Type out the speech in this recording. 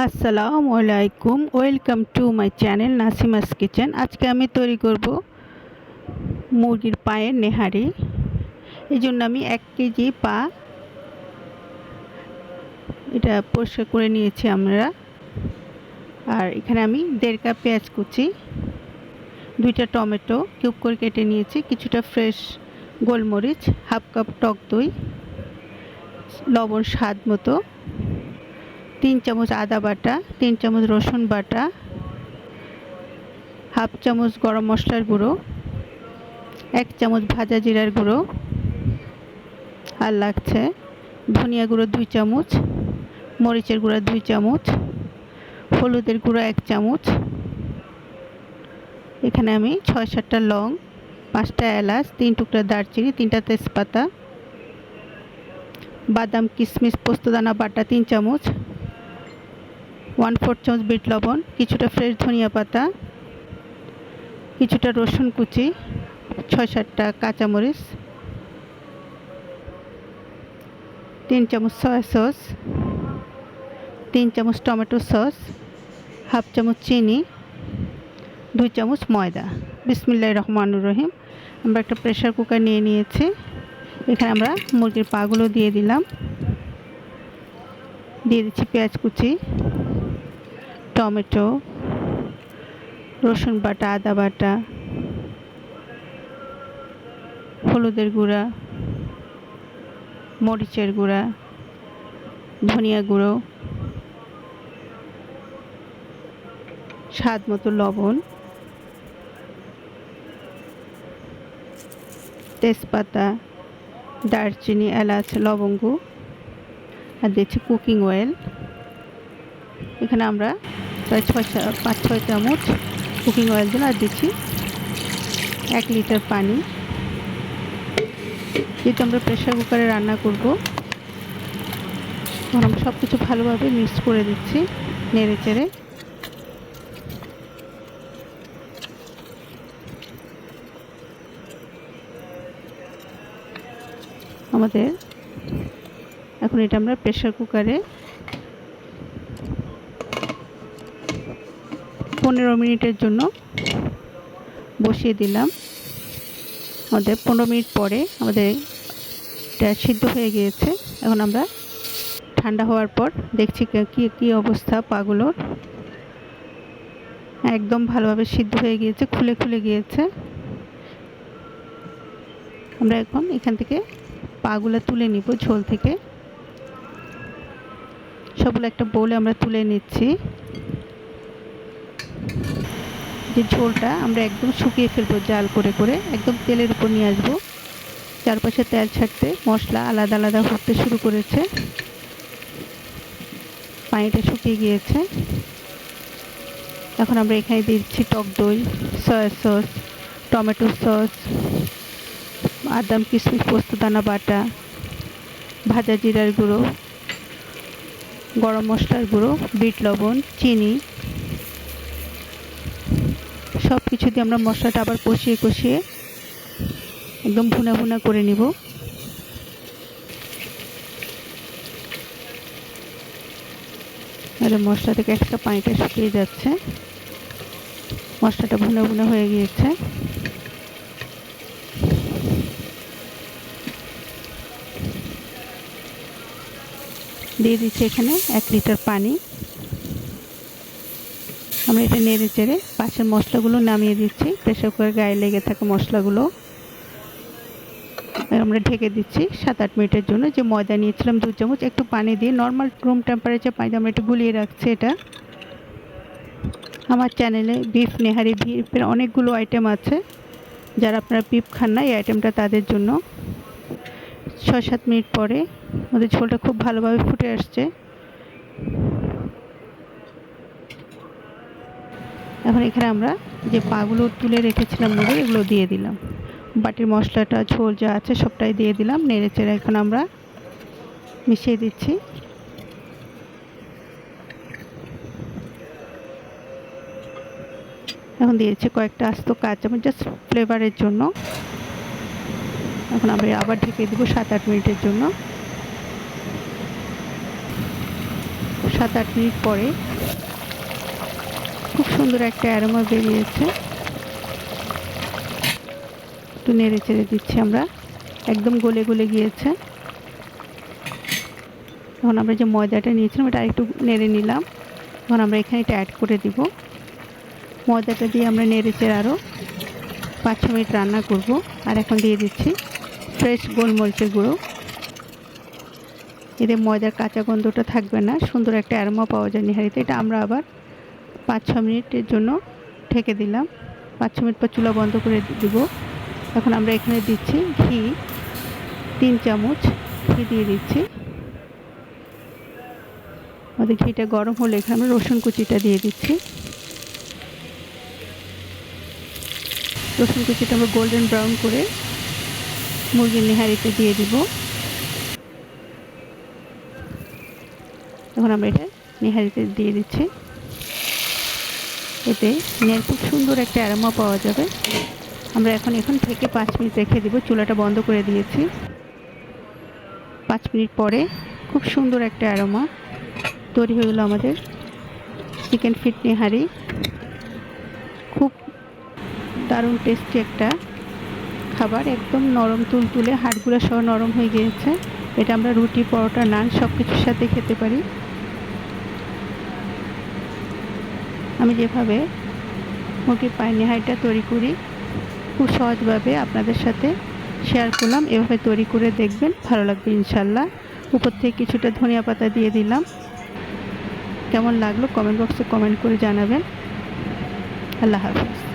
আসসালামু আলাইকুম, welcome to my channel Nasima's kitchen. আজকে আমি তৈরি করব মুরগির পায়ের নেহারি। এই জন্য আমি 1 কেজি পা এটা পরিষ্কার করে নিয়েছি আমরা। আর এখানে আমি 1.5 কাপ পেঁয়াজ কুচি, 2টা টমেটো কিউব করে কেটে নিয়েছি, কিছুটা ফ্রেশ গোলমরিচ, হাফ কাপ টক দই, লবণ স্বাদ মতো, 3 চামচ আদা বাটা, 3 চামচ রসুন বাটা, হাফ চামচ গরম মশলার গুঁড়ো, 1 চামচ ভাজা জিরার গুঁড়ো, আর লাগছে ধনিয়া গুঁড়ো 2 চামচ, মরিচের গুঁড়া 2 চামচ, হলুদের গুঁড়ো 1 চামচ। এখানে আমি 6-7টা লং, 5টা এলাচ, 3 টুকরা দারচিনি, 3টা তেজপাতা, বাদাম কিশমিশ পোস্তদানা বাটা 3 চামচ, 1/4 চামচ বিট লবণ, কিছুটা ফ্রেশ ধনিয়া পাতা, কিছুটা রসুন কুচি, 6-7টা কাঁচামরিচ, 3 চামচ সয়া সস, 3 চামচ টমেটো সস, হাফ চামচ চিনি, 2 চামচ ময়দা। বিসমিল্লাহির রহমানির রহিম। আমরা একটা প্রেসার কুকার নিয়ে নিয়েছি। এখানে আমরা মুরগির পাগুলো দিয়ে দিলাম, দিয়ে দিচ্ছি পেঁয়াজ কুচি, টমেটো, রসুন বাটা, আদা বাটা, হলুদের গুঁড়া, মরিচের গুঁড়া, ধনিয়া গুঁড়ো, স্বাদ মতো লবণ, তেজপাতা, দারচিনি, এলাচ, লবঙ্গ, আর দিচ্ছি কুকিং অয়েল। এখানে আমরা প্রায় 5-6 চামচ কুকিং অয়েল দিলাম, আর দিচ্ছি 1 লিটার পানি। যেহেতু আমরা প্রেসার কুকারে রান্না করব, তখন আমরা সব কিছু ভালোভাবে মিক্স করে দিচ্ছি, নেড়ে চেড়ে। আমাদের এখন এটা আমরা প্রেসার কুকারে 15 মিনিটের জন্য বসিয়ে দিলাম। আমাদের 15 মিনিট পরে আমাদের এটা সিদ্ধ হয়ে গিয়েছে। এখন আমরা ঠান্ডা হওয়ার পর দেখছি কি অবস্থা পাগুলোর। একদম ভালোভাবে সিদ্ধ হয়ে গিয়েছে, খুলে খুলে গিয়েছে। আমরা এখন এখান থেকে পাগুলো তুলে নিব ঝোল থেকে। সবগুলো একটা বোলে আমরা তুলে নিচ্ছি। যে ঝোলটা আমরা একদম শুকিয়ে ফেলবো, জাল করে করে একদম তেলের উপর নিয়ে আসবো। চারপাশে তেল ছাড়তে মশলা আলাদা আলাদা হতে শুরু করেছে, পানিটা শুকিয়ে গিয়েছে। এখন আমরা এখানে দিচ্ছি টক দই, সয়া সস, টমেটো সস, বাদাম কিশমিশ পোস্তদানা বাটা, ভাজা জিরার গুঁড়ো, গরম মশলার গুঁড়ো, বিট লবণ, চিনি, সব কিছু দিয়ে আমরা মশলাটা আবার কষিয়ে কষিয়ে একদম ভুনা ভুনা করে নিব। আর মশলা থেকে একটা পানিটা শুকিয়ে যাচ্ছে, মশলাটা ভুনা ভুনা হয়ে গিয়েছে। দিয়ে দিচ্ছি এখানে 1 লিটার পানি। আমরা এটা নেড়ে চেড়ে পাশের মশলাগুলো নামিয়ে দিচ্ছি, প্রেসার কুকারের গায়ে লেগে থাকা মশলাগুলো। আমরা ঢেকে দিচ্ছি 7-8 মিনিটের জন্য। যে ময়দা নিয়েছিলাম 2 চামচ, একটু পানি দিয়ে নর্মাল রুম টেম্পারেচার পানি আমরা একটু গুলিয়ে রাখছি। এটা আমার চ্যানেলে বিফ নেহারি, বিফের অনেকগুলো আইটেম আছে। যারা আপনারা বিফ খান না, এই আইটেমটা তাদের জন্য। 6-7 মিনিট পরে আমাদের ঝোলটা খুব ভালোভাবে ফুটে আসছে। এখন এখানে আমরা যে পাগুলো তুলে রেখেছিলাম মুরগির, এগুলো দিয়ে দিলাম। বাটির মশলাটা ঝোল যা আছে সবটাই দিয়ে দিলাম, নেড়ে চেড়ে এখন আমরা মিশিয়ে দিচ্ছি। এখন দিয়েছি কয়েকটা আস্ত কাঁচামরিচ জাস্ট ফ্লেভারের জন্য। এখন আমরা আবার ঢেকে দেবো 7-8 মিনিটের জন্য। 7-8 মিনিট পরে খুব সুন্দর একটা অ্যারোমা বেরিয়েছে। একটু নেড়ে চেড়ে দিচ্ছি আমরা, একদম গলে গলে গিয়েছে। এখন আমরা যে ময়দাটা নিয়েছিলাম এটা আরেকটু নেড়ে নিলাম। এখন আমরা এখানে এটা অ্যাড করে দিব। ময়দাটা দিয়ে আমরা নেড়ে চেড়ে আরও 5-6 মিনিট রান্না করব। আর এখন দিয়ে দিচ্ছি ফ্রেশ গোলমরিচের গুঁড়ো। এতে ময়দার কাঁচা গন্ধটা থাকবে না, সুন্দর একটা অ্যারোমা পাওয়া যায় নেহারিতে। এটা আমরা আবার 5-6 মিনিটের জন্য ঢেকে দিলাম। 5-6 মিনিট পর চুলা বন্ধ করে দিব। এখন আমরা এখানে দিচ্ছি ঘি, 3 চামচ ঘি দিয়ে দিচ্ছি। আমাদের ঘিটা গরম হলে এখানে আমরা রসুন কুচিটা দিয়ে দিচ্ছি। রসুন কুচিটা আমরা গোল্ডেন ব্রাউন করে মুরগির নেহারিতে দিয়ে দিব। এখন আমরা এটা নেহারিতে দিয়ে দিচ্ছি। এতে নেহারি খুব সুন্দর একটা অ্যারোমা পাওয়া যাবে। আমরা এখন থেকে 5 মিনিট রেখে দিব। চুলাটা বন্ধ করে দিয়েছি। 5 মিনিট পরে খুব সুন্দর একটা অ্যারোমা তৈরি হয়ে গেল আমাদের চিকেন ফিট নেহারি। খুব দারুণ টেস্টি একটা খাবার, একদম নরম তুলতুলে, হাড়গুলো সহ নরম হয়ে গিয়েছে। এটা আমরা রুটি, পরোটা, নান সব কিছুর সাথে খেতে পারি। আমি যেভাবে মুরগির পায়ের নেহারিটা তৈরি করি খুব সহজভাবে আপনাদের সাথে শেয়ার করলাম। এভাবে তৈরি করে দেখবেন, ভালো লাগবে ইনশাল্লাহ। উপর থেকে কিছুটা ধনিয়া পাতা দিয়ে দিলাম। কেমন লাগলো কমেন্ট বক্সে কমেন্ট করে জানাবেন। আল্লাহ হাফেজ।